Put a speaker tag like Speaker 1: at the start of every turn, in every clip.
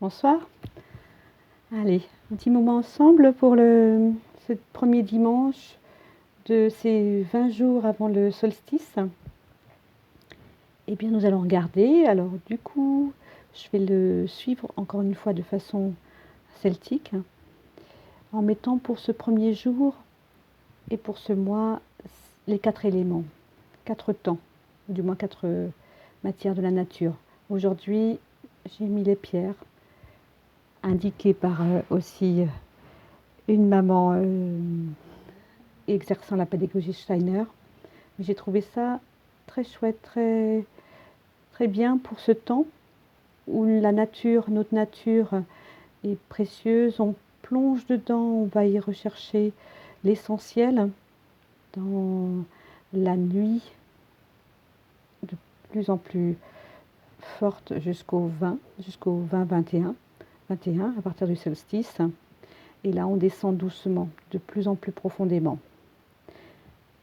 Speaker 1: Bonsoir. Allez, un petit moment ensemble pour ce premier dimanche de ces 20 jours avant le solstice. Eh bien, nous allons regarder. Alors, du coup, je vais le suivre encore une fois de façon celtique, en mettant pour ce premier jour et pour ce mois les 4 éléments, 4 temps, du moins 4 matières de la nature. Aujourd'hui, j'ai mis les pierres, indiquées par aussi une maman exerçant la pédagogie Steiner. J'ai trouvé ça très chouette, très, très bien pour ce temps où la nature, notre nature est précieuse. On plonge dedans, on va y rechercher l'essentiel dans la nuit de plus en plus forte jusqu'au 20-21, à partir du solstice. Et là, on descend doucement, de plus en plus profondément.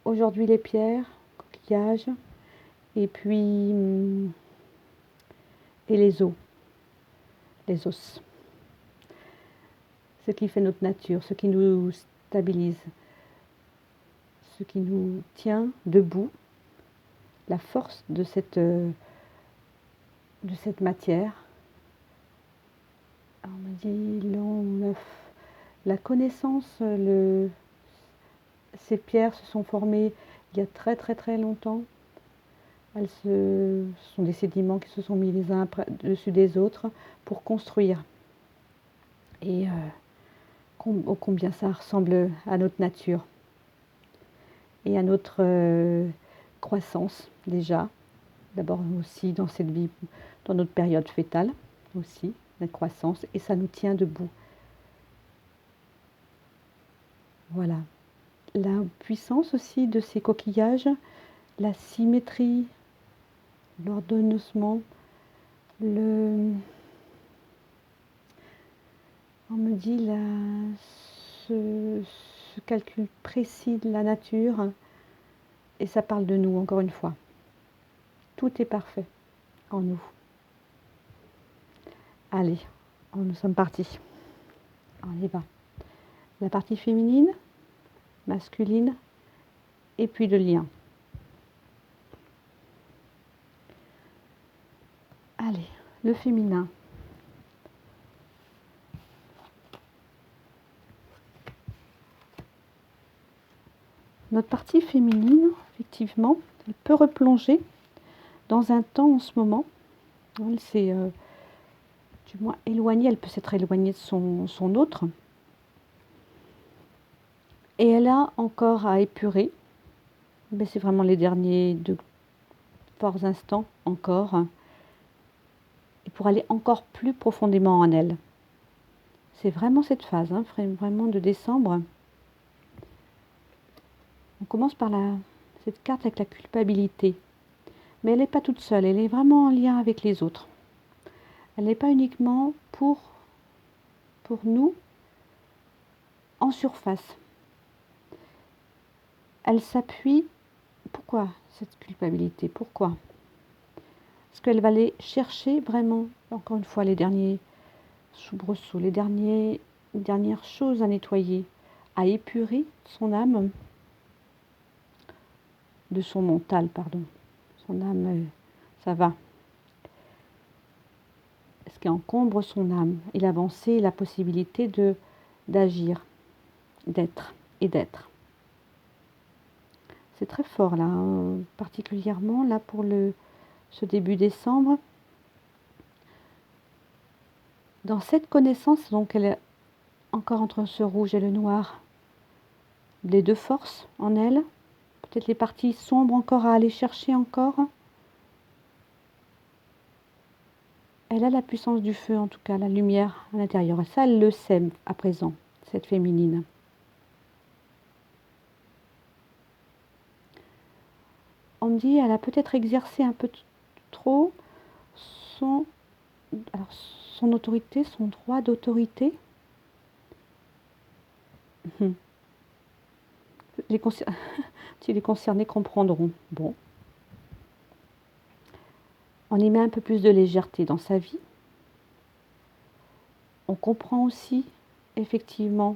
Speaker 1: Aujourd'hui, les pierres, coquillages, et puis et les os, ce qui fait notre nature, ce qui nous stabilise, ce qui nous tient debout, la force de cette matière. Alors, on m'a dit la connaissance, ces pierres se sont formées il y a très très très longtemps. Ce sont des sédiments qui se sont mis les uns dessus des autres pour construire. Et combien ça ressemble à notre nature et à notre croissance déjà. D'abord aussi dans cette vie, dans notre période fœtale aussi, la croissance, et ça nous tient debout. Voilà. La puissance aussi de ces coquillages, la symétrie, l'ordonnancement, on me dit ce calcul précis de la nature, et ça parle de nous encore une fois. Tout est parfait en nous. Allez, nous sommes partis. On y va. La partie féminine, masculine, et puis le lien. Allez, le féminin. Notre partie féminine, effectivement, elle peut replonger dans un temps en ce moment. Elle s'est du moins éloignée, elle peut s'être éloignée de son autre. Et elle a encore à épurer. Mais c'est vraiment les derniers de forts instants encore. Et pour aller encore plus profondément en elle. C'est vraiment cette phase, vraiment de décembre. On commence par cette carte avec la culpabilité. Mais elle n'est pas toute seule, elle est vraiment en lien avec les autres. Elle n'est pas uniquement pour nous en surface. Elle s'appuie. Pourquoi cette culpabilité? Pourquoi? Parce qu'elle va aller chercher vraiment, encore une fois, les derniers soubresauts, les dernières choses à nettoyer, à épurer son âme, de son mental, pardon. Son âme, ça va. Ce qui encombre son âme et l'avancée, la possibilité d'agir, d'être et d'être. C'est très fort là, particulièrement là pour ce début décembre. Dans cette connaissance, donc elle est encore entre ce rouge et le noir, les deux forces en elle, peut-être les parties sombres encore à aller chercher encore. Elle a la puissance du feu, en tout cas, la lumière à l'intérieur. Et ça, elle le sait à présent, cette féminine. On me dit, elle a peut-être exercé un peu trop son autorité, son droit d'autorité. Les concernés comprendront. Bon. On y met un peu plus de légèreté dans sa vie. On comprend aussi effectivement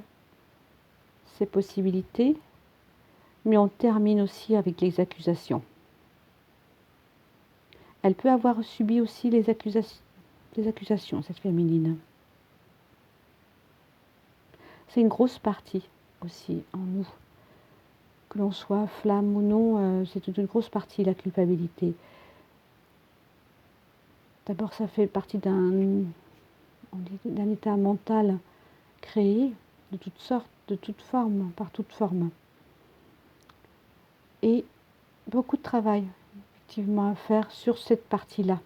Speaker 1: ces possibilités, mais on termine aussi avec les accusations. Elle peut avoir subi aussi les accusations, cette féminine. C'est une grosse partie aussi en nous. Que l'on soit flamme ou non, c'est une grosse partie, la culpabilité. D'abord, ça fait partie d'un état mental créé de toutes sortes, de toutes formes, par toutes formes. Et beaucoup de travail, effectivement, à faire sur cette partie-là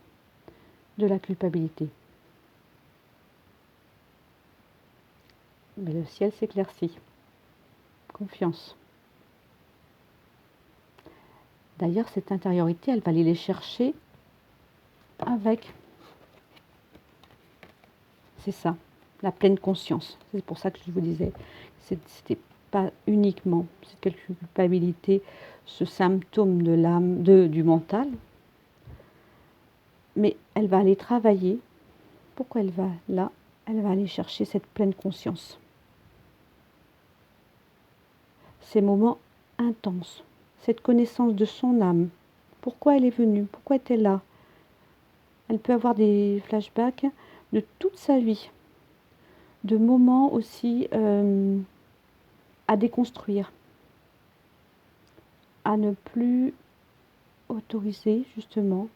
Speaker 1: de la culpabilité. Mais le ciel s'éclaircit. Confiance. D'ailleurs, cette intériorité, elle va aller les chercher avec, c'est ça, la pleine conscience. C'est pour ça que je vous disais, c'était pas uniquement cette culpabilité, ce symptôme de l'âme, du mental, mais elle va aller travailler. Pourquoi elle va là? Elle va aller chercher cette pleine conscience. Ces moments intenses, cette connaissance de son âme. Pourquoi elle est venue? Pourquoi est-elle là? Elle peut avoir des flashbacks de toute sa vie, de moments aussi à déconstruire, à ne plus autoriser justement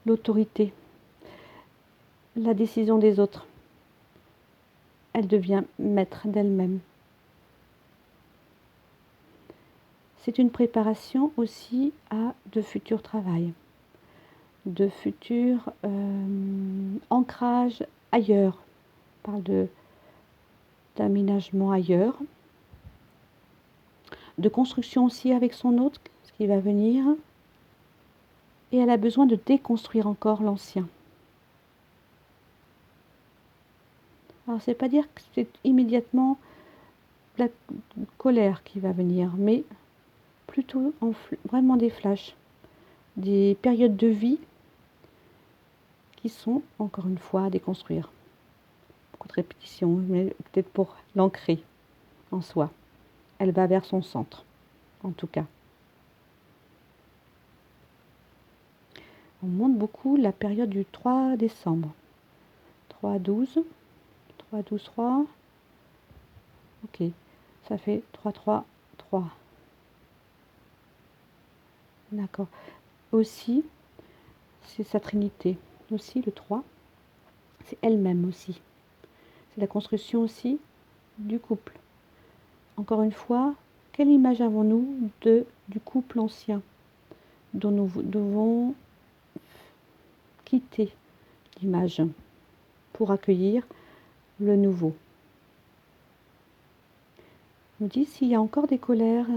Speaker 1: l'autorité, la décision des autres. Elle devient maître d'elle-même. C'est une préparation aussi à de futurs travails, de futurs ancrages ailleurs. On parle d'aménagement ailleurs, de construction aussi avec son autre, ce qui va venir. Et elle a besoin de déconstruire encore l'ancien. Alors, c'est pas dire que c'est immédiatement la colère qui va venir, mais plutôt vraiment des flashs, des périodes de vie qui sont, encore une fois, à déconstruire. Beaucoup de répétitions, mais peut-être pour l'ancrer en soi. Elle va vers son centre, en tout cas. On montre beaucoup la période du 3 décembre. 3-12, 3-12-3. Ok, ça fait 3-3-3. D'accord. Aussi, c'est sa trinité. Aussi, le 3, c'est elle-même aussi. C'est la construction aussi du couple. Encore une fois, quelle image avons-nous du couple ancien dont nous devons quitter l'image pour accueillir le nouveau? On dit s'il y a encore des colères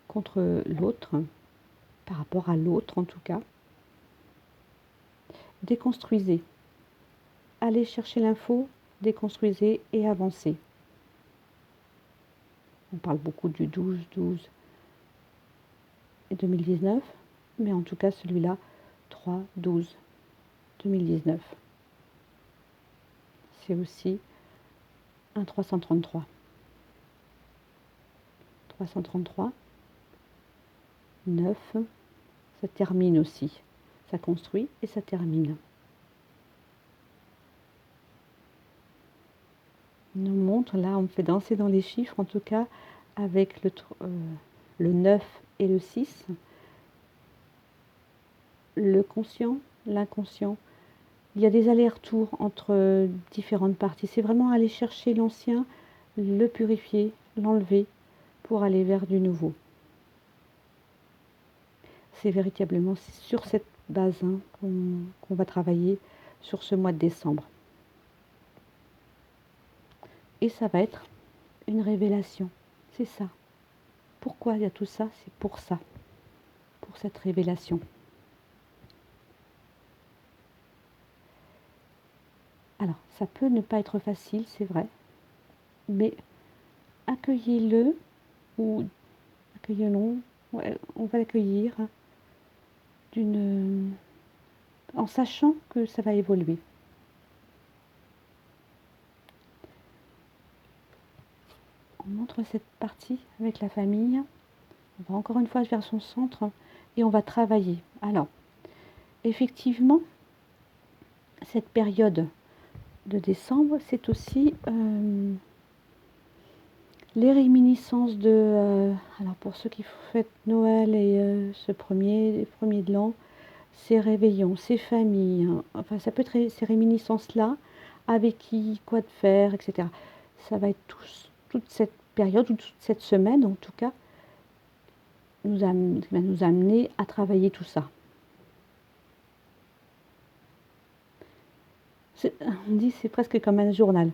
Speaker 1: contre l'autre, par rapport à l'autre en tout cas, déconstruisez. Allez chercher l'info, déconstruisez et avancez. On parle beaucoup du 12-12 et 2019, mais en tout cas celui-là, 3-12-2019. C'est aussi un 333. 333, 9, ça termine aussi. Ça construit et ça termine. On nous montre, là, on me fait danser dans les chiffres, en tout cas, avec le 9 et le 6. Le conscient, l'inconscient. Il y a des allers-retours entre différentes parties. C'est vraiment aller chercher l'ancien, le purifier, l'enlever, pour aller vers du nouveau. C'est véritablement sur cette base qu'on va travailler sur ce mois de décembre. Et ça va être une révélation. C'est ça. Pourquoi il y a tout ça? C'est pour ça. Pour cette révélation. Alors, ça peut ne pas être facile, c'est vrai. Mais accueillez-le ou accueillons-le. Ouais, on va l'accueillir en sachant que ça va évoluer. On montre cette partie avec la famille. On va encore une fois vers son centre et on va travailler. Alors, effectivement, cette période de décembre, c'est aussi les réminiscences de... alors pour ceux qui fêtent Noël et les premiers de l'an, ces réveillons, ces familles, hein, enfin ça peut être ces réminiscences-là, avec qui, quoi de faire, etc. Ça va être toute cette période, ou toute cette semaine en tout cas, va nous amener à travailler tout ça. On dit c'est presque comme un journal.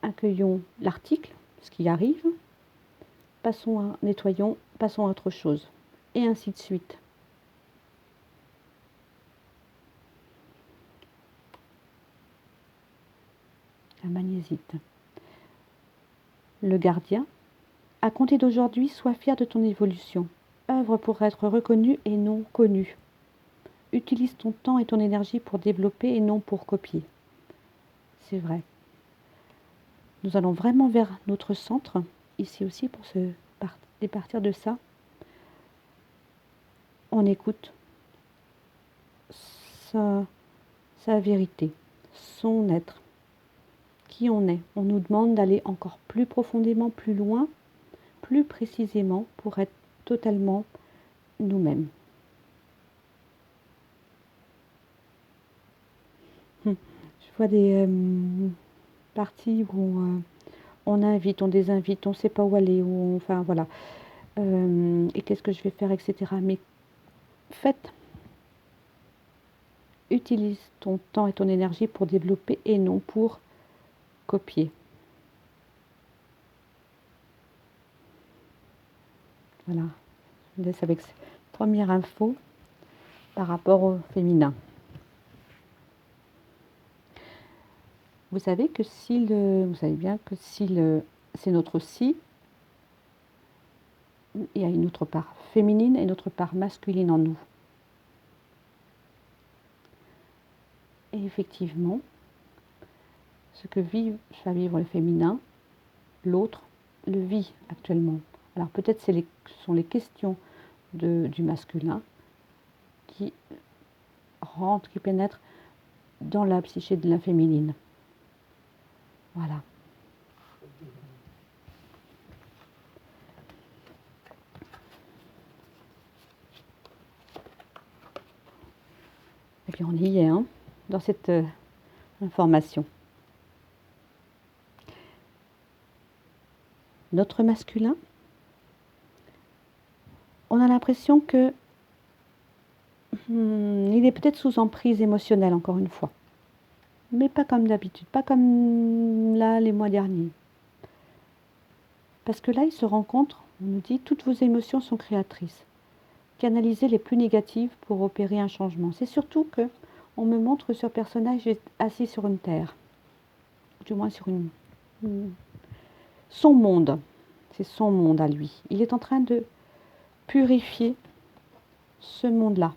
Speaker 1: Accueillons l'article, ce qui arrive, nettoyons, passons à autre chose, et ainsi de suite. La magnésite. Le gardien. À compter d'aujourd'hui, sois fier de ton évolution. Œuvre pour être reconnu et non connu. Utilise ton temps et ton énergie pour développer et non pour copier. C'est vrai. Nous allons vraiment vers notre centre, ici aussi, pour partir de ça. On écoute sa vérité, son être, qui on est. On nous demande d'aller encore plus profondément, plus loin, plus précisément, pour être totalement nous-mêmes. Je vois des parties où on invite, on désinvite, on ne sait pas où aller, enfin voilà. Et qu'est-ce que je vais faire, etc. Mais utilise ton temps et ton énergie pour développer et non pour copier. Voilà, je vous laisse avec cette première info par rapport au féminin. Vous savez que vous savez bien que c'est notre si, il y a une autre part féminine et une autre part masculine en nous. Et effectivement, ce que va vivre le féminin, l'autre le vit actuellement. Alors peut-être ce sont les questions du masculin qui rentrent, qui pénètrent dans la psyché de la féminine. Voilà. Et puis on y est, hein, dans cette information. Notre masculin, on a l'impression que il est peut-être sous emprise émotionnelle, encore une fois. Mais pas comme d'habitude, pas comme là les mois derniers. Parce que là, il se rencontre, on nous dit, toutes vos émotions sont créatrices. Canalisez les plus négatives pour opérer un changement. C'est surtout que on me montre que ce personnage est assis sur une terre. Du moins sur son monde. C'est son monde à lui. Il est en train de purifier ce monde-là.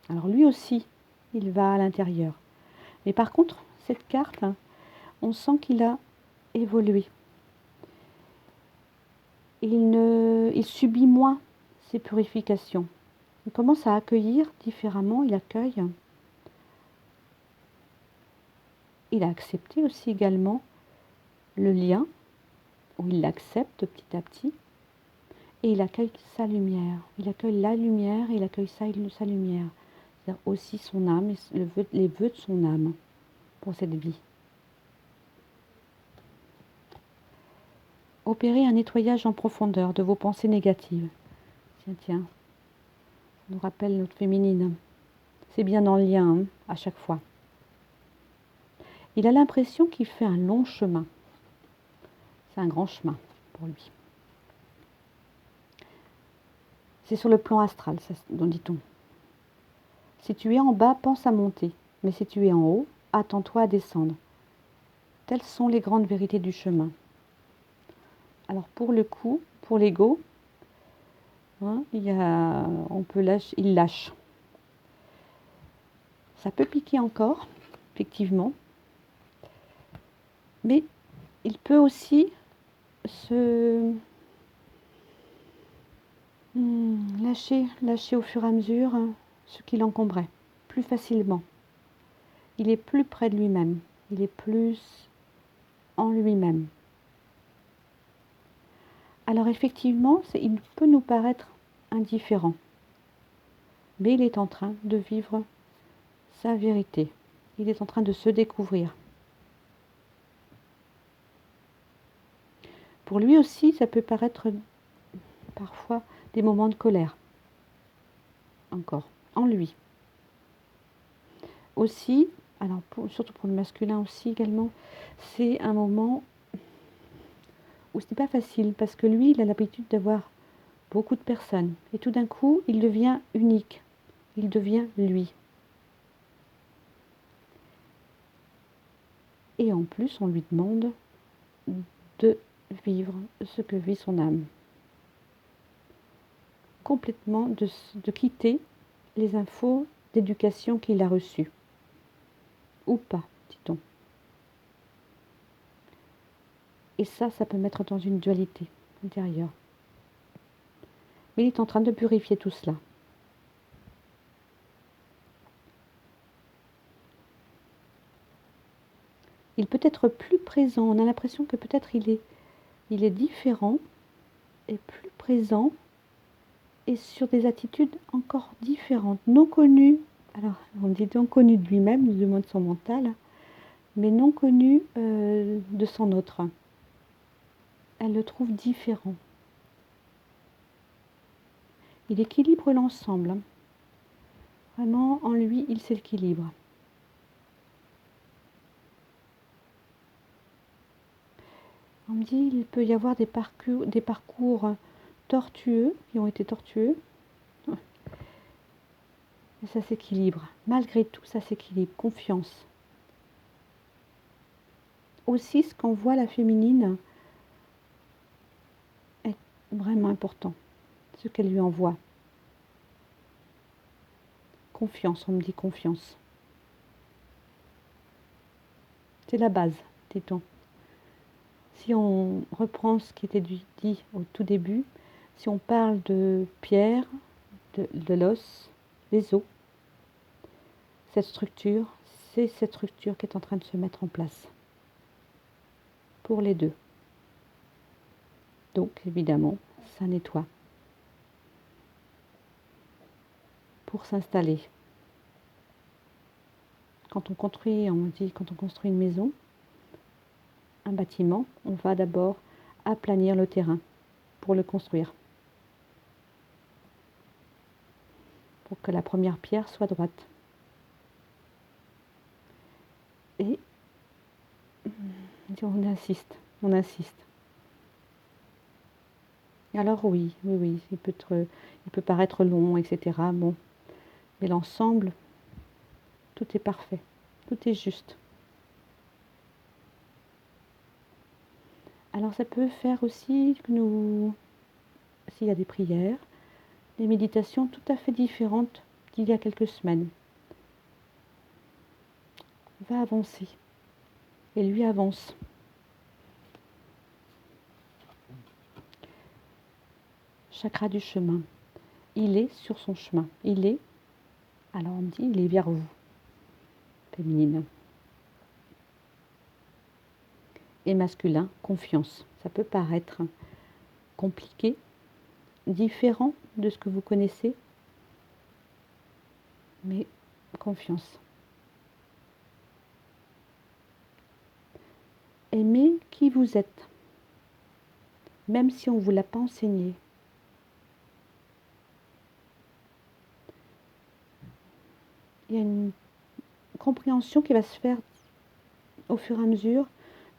Speaker 1: Alors lui aussi, il va à l'intérieur. Mais par contre, cette carte, on sent qu'il a évolué. Il subit moins ces purifications. Il commence à accueillir différemment, il accueille. Il a accepté aussi également le lien, où il l'accepte petit à petit, et il accueille sa lumière. Il accueille la lumière, et il accueille sa lumière. C'est-à-dire aussi son âme, les vœux de son âme pour cette vie. Opérez un nettoyage en profondeur de vos pensées négatives. Tiens, ça nous rappelle notre féminine. C'est bien en lien, hein, à chaque fois. Il a l'impression qu'il fait un long chemin. C'est un grand chemin pour lui. C'est sur le plan astral, dont dit-on. Si tu es en bas, pense à monter. Mais si tu es en haut, attends-toi à descendre. Telles sont les grandes vérités du chemin. Alors pour le coup, pour l'ego, Hein, on peut lâcher, il lâche. Ça peut piquer encore, effectivement, mais il peut aussi se lâcher au fur et à mesure ce qui l'encombrait, plus facilement. Il est plus près de lui-même, il est plus en lui-même. Alors effectivement, il peut nous paraître indifférent, mais il est en train de vivre sa vérité. Il est en train de se découvrir. Pour lui aussi, ça peut paraître parfois des moments de colère. Encore, en lui. Aussi, alors surtout pour le masculin aussi également, c'est un moment où ce n'est pas facile parce que lui, il a l'habitude d'avoir beaucoup de personnes. Et tout d'un coup, il devient unique. Il devient lui. Et en plus, on lui demande de vivre ce que vit son âme. Complètement de quitter les infos d'éducation qu'il a reçues. Ou pas, dit-on. Et ça peut mettre dans une dualité intérieure. Mais il est en train de purifier tout cela. Il peut être plus présent. On a l'impression que peut-être il est différent et plus présent et sur des attitudes encore différentes, non connues. Alors, on dit non connues de lui-même, du moins de son mental, mais non connues de son autre. Elle le trouve différent. Il équilibre l'ensemble. Vraiment, en lui, il s'équilibre. On me dit qu'il peut y avoir des parcours tortueux, qui ont été tortueux. Et ça s'équilibre. Malgré tout, ça s'équilibre. Confiance. Aussi, ce qu'envoie la féminine est vraiment important. Ce qu'elle lui envoie. Confiance, on me dit confiance. C'est la base, dit-on. Si on reprend ce qui était dit au tout début, si on parle de pierre, de l'os, les os, cette structure, c'est cette structure qui est en train de se mettre en place pour les deux. Donc, évidemment, ça nettoie pour s'installer. Quand on construit une maison, un bâtiment, on va d'abord aplanir le terrain pour le construire. Pour que la première pierre soit droite. Et on insiste. Alors oui, il peut paraître long, etc. Bon, mais l'ensemble, tout est parfait, tout est juste. Alors ça peut faire aussi que s'il y a des prières, des méditations tout à fait différentes d'il y a quelques semaines. On va avancer. Et lui avance. Chakra du chemin. Il est sur son chemin. Alors on dit, il est vers vous, féminine. Et masculin, confiance. Ça peut paraître compliqué, différent de ce que vous connaissez, mais confiance. Aimez qui vous êtes, même si on ne vous l'a pas enseigné. Il y a une compréhension qui va se faire au fur et à mesure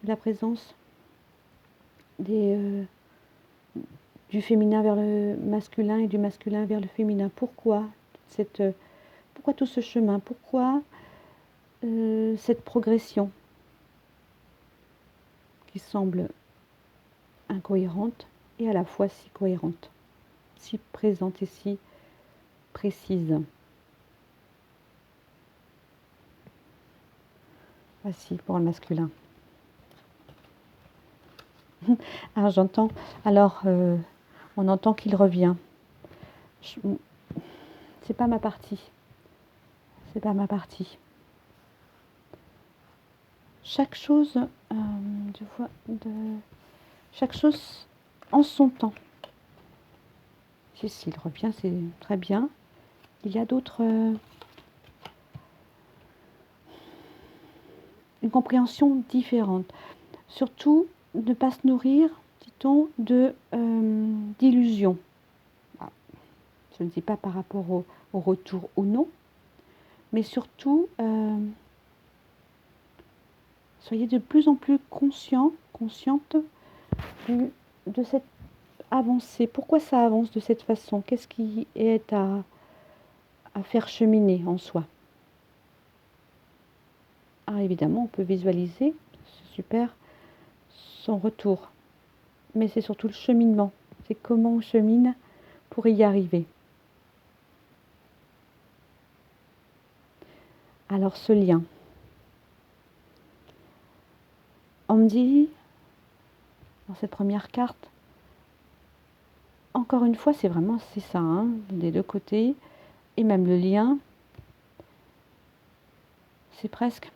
Speaker 1: de la présence du féminin vers le masculin et du masculin vers le féminin. Pourquoi tout ce chemin? Pourquoi cette progression qui semble incohérente et à la fois si cohérente? si présente et si précise. Voici pour le masculin. Ah, j'entends. Alors, on entend qu'il revient. C'est pas ma partie. C'est pas ma partie. Chaque chose, chaque chose en son temps. S'il revient, c'est très bien. Il y a d'autres... une compréhension différente. Surtout, ne pas se nourrir, dit-on, d'illusions. Je ne dis pas par rapport au retour ou non, mais surtout, soyez de plus en plus consciente de cette avancée. Pourquoi ça avance de cette façon? Qu'est-ce qui est à faire cheminer en soi? Ah, évidemment, on peut visualiser, c'est super, son retour. Mais c'est surtout le cheminement. C'est comment on chemine pour y arriver. Alors, ce lien. On me dit, dans cette première carte, encore une fois, c'est ça, hein, des deux côtés, et même le lien, c'est presque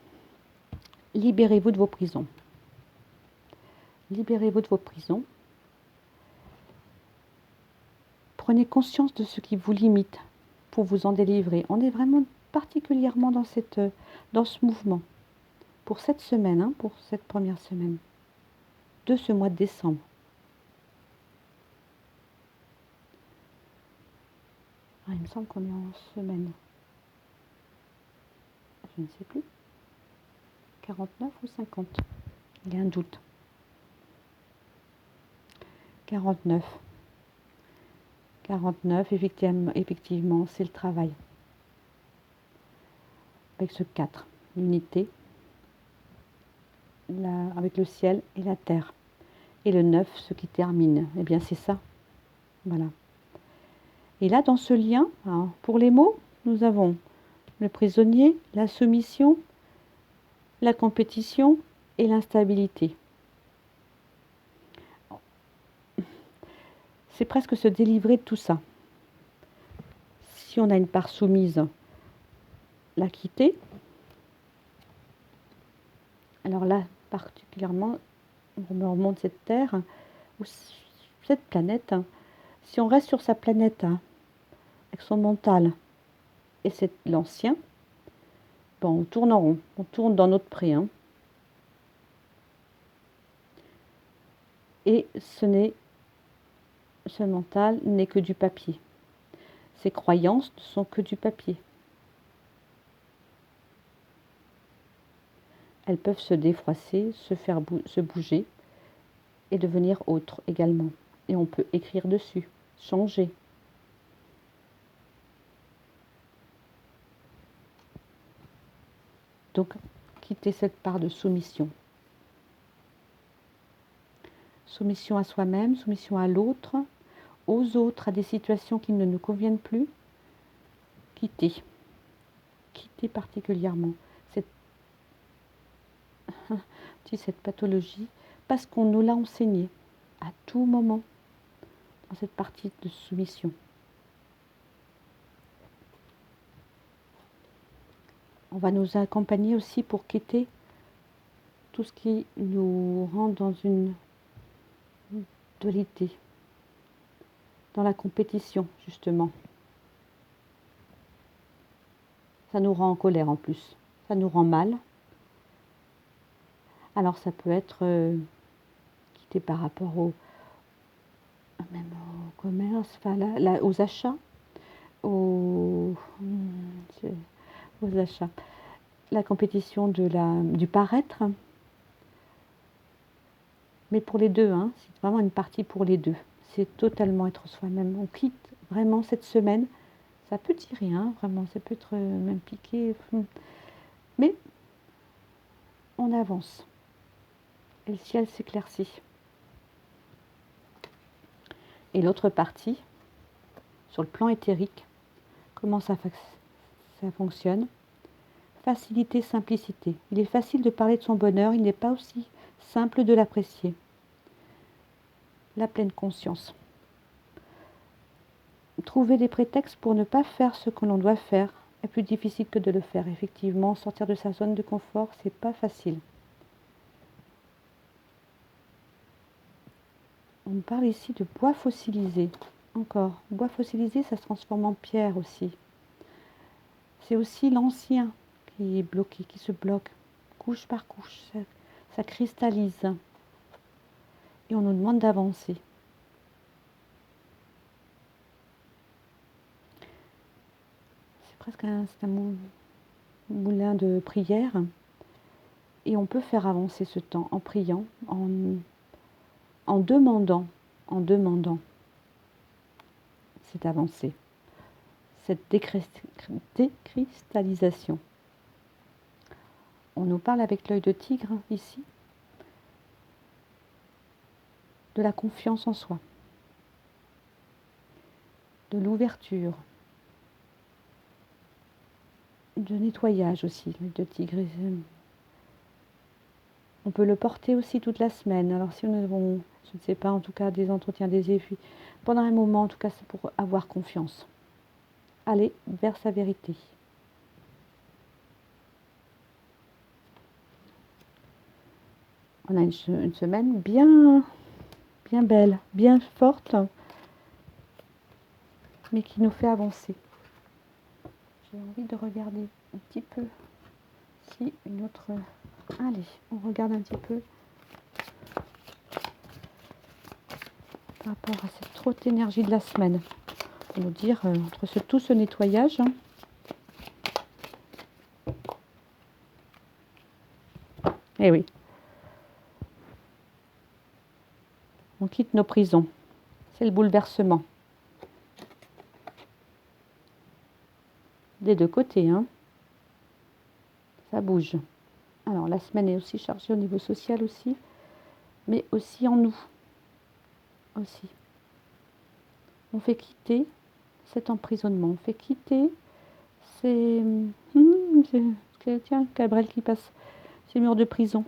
Speaker 1: libérez-vous de vos prisons. Libérez-vous de vos prisons. Prenez conscience de ce qui vous limite pour vous en délivrer. On est vraiment particulièrement dans ce mouvement. Pour cette semaine, hein, pour cette première semaine de ce mois de décembre. Ah, il me semble qu'on est en semaine. Je ne sais plus. 49 ou 50? Il y a un doute. 49. 49, effectivement, c'est le travail. Avec ce 4, l'unité, avec le ciel et la terre. Et le 9, ce qui termine. Eh bien, c'est ça. Voilà. Et là, dans ce lien, hein, pour les mots, nous avons le prisonnier, la soumission, la compétition et l'instabilité. C'est presque se délivrer de tout ça. Si on a une part soumise, la quitter. Alors là, particulièrement, on me remonte cette Terre, ou cette planète. Si on reste sur sa planète, avec son mental, et c'est l'ancien, bon, on tourne en rond, on tourne dans notre pré. Hein. Et ce mental n'est que du papier. Ces croyances ne sont que du papier. Elles peuvent se défroisser, se bouger et devenir autres également. Et on peut écrire dessus, changer. Donc, quitter cette part de soumission. Soumission à soi-même, soumission à l'autre, aux autres, à des situations qui ne nous conviennent plus. Quitter. Quitter particulièrement cette pathologie, parce qu'on nous l'a enseigné à tout moment dans cette partie de soumission. On va nous accompagner aussi pour quitter tout ce qui nous rend dans une dualité, dans la compétition justement. Ça nous rend en colère en plus, ça nous rend mal. Alors ça peut être quitté par rapport même au commerce, enfin, aux achats, aux achats. La compétition du paraître, mais pour les deux, hein, c'est vraiment une partie pour les deux. C'est totalement être soi-même. On quitte vraiment cette semaine. Ça peut tirer, hein, vraiment, ça peut être même piqué. Mais on avance. Et le ciel s'éclaircit. Et l'autre partie, sur le plan éthérique, comment ça fonctionne. Facilité, simplicité. Il est facile de parler de son bonheur, il n'est pas aussi simple de l'apprécier. La pleine conscience. Trouver des prétextes pour ne pas faire ce que l'on doit faire est plus difficile que de le faire. Effectivement, sortir de sa zone de confort, c'est pas facile. On parle ici de bois fossilisé. Encore, bois fossilisé, ça se transforme en pierre aussi. C'est aussi l'ancien qui est bloqué, qui se bloque, couche par couche. Ça cristallise. Et on nous demande d'avancer. C'est presque un moulin de prière. Et on peut faire avancer ce temps en priant, en demandant, cette avancée, cette décristallisation. On nous parle avec l'œil de tigre ici de la confiance en soi, de l'ouverture, de nettoyage aussi, l'œil de tigre. On peut le porter aussi toute la semaine. Alors si nous avons, je ne sais pas, en tout cas des entretiens, des effets, pendant un moment, en tout cas c'est pour avoir confiance. Aller vers sa vérité. On a une semaine bien belle, bien forte, mais qui nous fait avancer. J'ai envie de regarder un petit peu si une autre... Allez, on regarde un petit peu par rapport à cette haute énergie de la semaine. Pour nous dire, entre tout ce nettoyage, eh oui, on quitte nos prisons. C'est le bouleversement. Des deux côtés, hein. Ça bouge. Alors, la semaine est aussi chargée au niveau social aussi, mais aussi en nous. Aussi. On fait quitter cet emprisonnement. On fait quitter ces... Tiens, Cabrel qui passe. Ces murs de prison.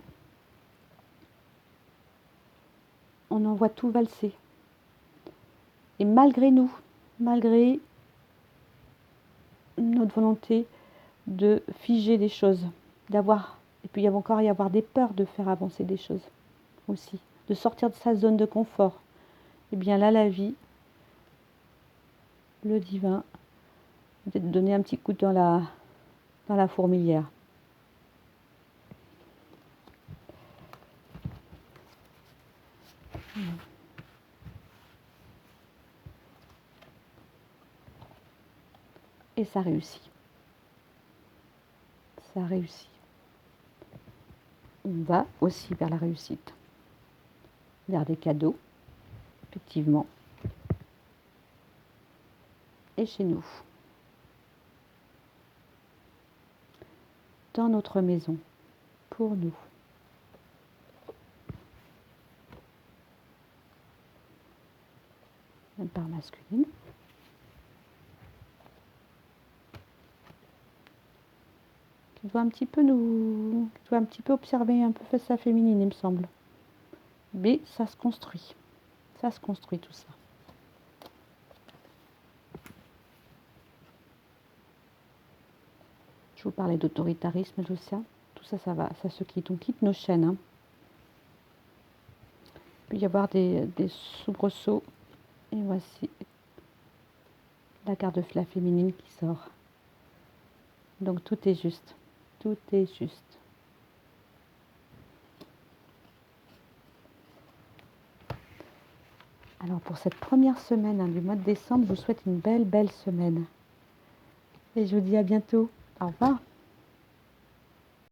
Speaker 1: On en voit tout valser. Et malgré nous, malgré notre volonté de figer des choses, d'avoir... Et puis il y a encore y avoir des peurs de faire avancer des choses aussi, de sortir de sa zone de confort. Et bien là, la vie, le divin, peut-être donner un petit coup dans la fourmilière. Et ça réussit. Ça réussit. On va aussi vers la réussite, vers des cadeaux, effectivement, et chez nous, dans notre maison, pour nous. Même par masculine. Qui doit un petit peu observer un peu sa féminine, il me semble. Mais ça se construit. Ça se construit tout ça. Je vous parlais d'autoritarisme, tout ça. Tout ça, ça se quitte. On quitte nos chaînes. Hein. Il peut y avoir des soubresauts. Et voici la carte de la féminine qui sort. Donc tout est juste. Tout est juste. Alors pour cette première semaine du mois de décembre, je vous souhaite une belle semaine. Et je vous dis à bientôt. Au revoir.